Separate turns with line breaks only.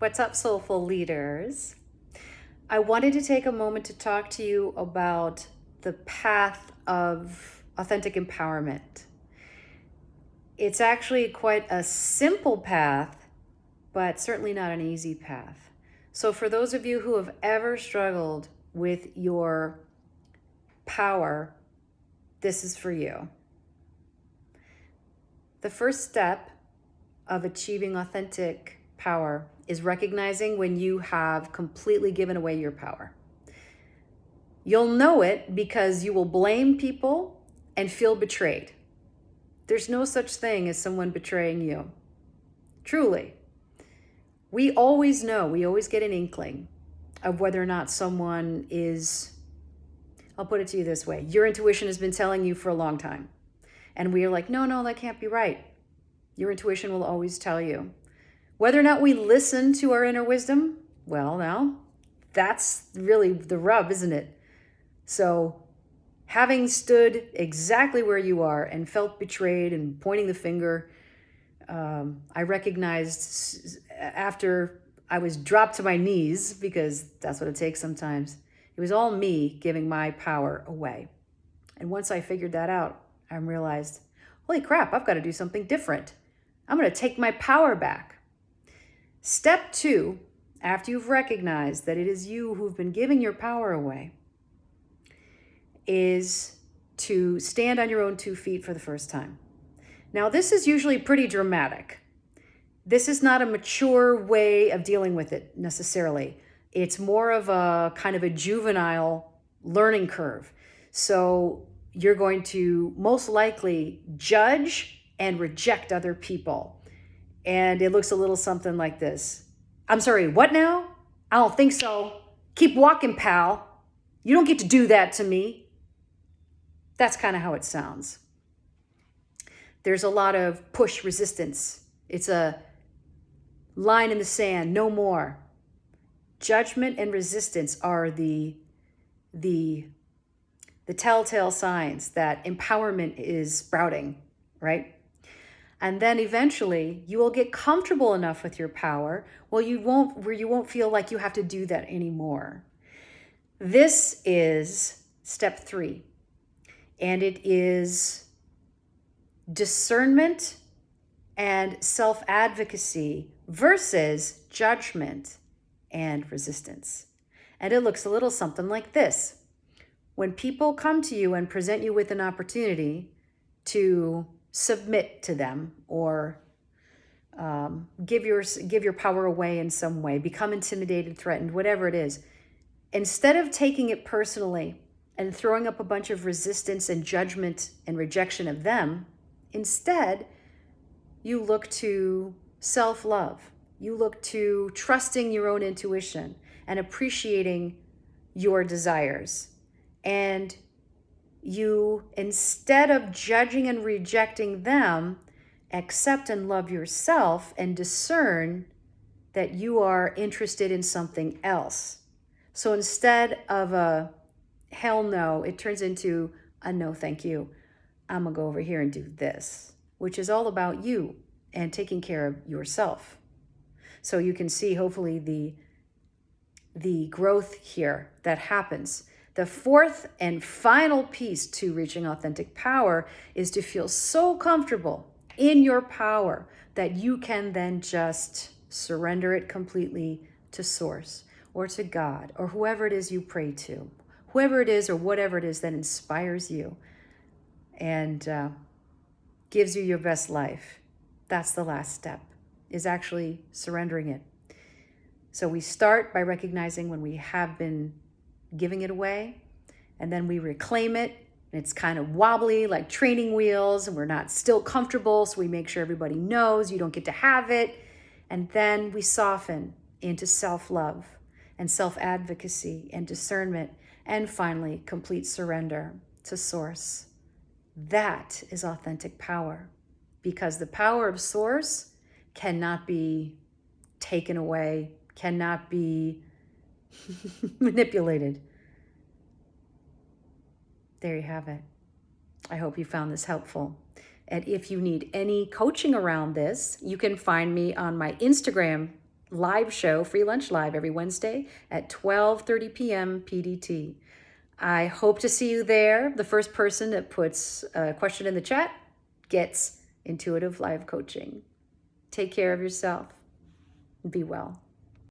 What's up, soulful leaders? I wanted to take a moment to talk to you about the path of authentic empowerment. It's actually quite a simple path, but certainly not an easy path. So, for those of you who have ever struggled with your power, this is for you. The first step of achieving authentic power is recognizing when you have completely given away your power. You'll know it because you will blame people and feel betrayed. There's no such thing as someone betraying you. Truly. We always know, we always get an inkling of whether or not someone is, I'll put it to you this way, your intuition has been telling you for a long time. And we are like, no, that can't be right. Your intuition will always tell you. Whether or not we listen to our inner wisdom, well, now, that's really the rub, isn't it? So, having stood exactly where you are and felt betrayed and pointing the finger, I recognized after I was dropped to my knees, because that's what it takes sometimes, it was all me giving my power away. And once I figured that out, I realized, holy crap, I've got to do something different. I'm going to take my power back. Step 2, after you've recognized that it is you who've been giving your power away, is to stand on your own 2 feet for the first time. Now, this is usually pretty dramatic. This is not a mature way of dealing with it necessarily. It's more of a kind of a juvenile learning curve. So you're going to most likely judge and reject other people. And it looks a little something like this. I'm sorry, what now? I don't think so. Keep walking, pal. You don't get to do that to me. That's kind of how it sounds. There's a lot of push resistance. It's a line in the sand, no more. Judgment and resistance are the telltale signs that empowerment is sprouting, right? And then eventually you will get comfortable enough with your power where you won't feel like you have to do that anymore. This is step 3. And it is discernment and self-advocacy versus judgment and resistance. And it looks a little something like this. When people come to you and present you with an opportunity to submit to them or give your power away in some way, become intimidated, threatened, whatever it is, instead of taking it personally and throwing up a bunch of resistance and judgment and rejection of them, instead, you look to self-love. You look to trusting your own intuition and appreciating your desires. And you, instead of judging and rejecting them, accept and love yourself and discern that you are interested in something else. So instead of a hell no, it turns into a no thank you. I'm gonna go over here and do this, which is all about you and taking care of yourself. So you can see hopefully the growth here that happens. The fourth and final piece to reaching authentic power is to feel so comfortable in your power that you can then just surrender it completely to Source or to God or whoever it is you pray to, whoever it is or whatever it is that inspires you and gives you your best life. That's the last step, is actually surrendering it. So we start by recognizing when we have been giving it away, and then we reclaim it. And it's kind of wobbly like training wheels, and we're not still comfortable, so we make sure everybody knows you don't get to have it. And then we soften into self-love and self-advocacy and discernment, and finally, complete surrender to Source. That is authentic power, because the power of Source cannot be taken away, cannot be manipulated. There you have it. I hope you found this helpful. And if you need any coaching around this, you can find me on my Instagram live show, Free Lunch Live, every Wednesday at 12:30 p.m. PDT. I hope to see you there. The first person that puts a question in the chat gets intuitive live coaching. Take care of yourself and be well.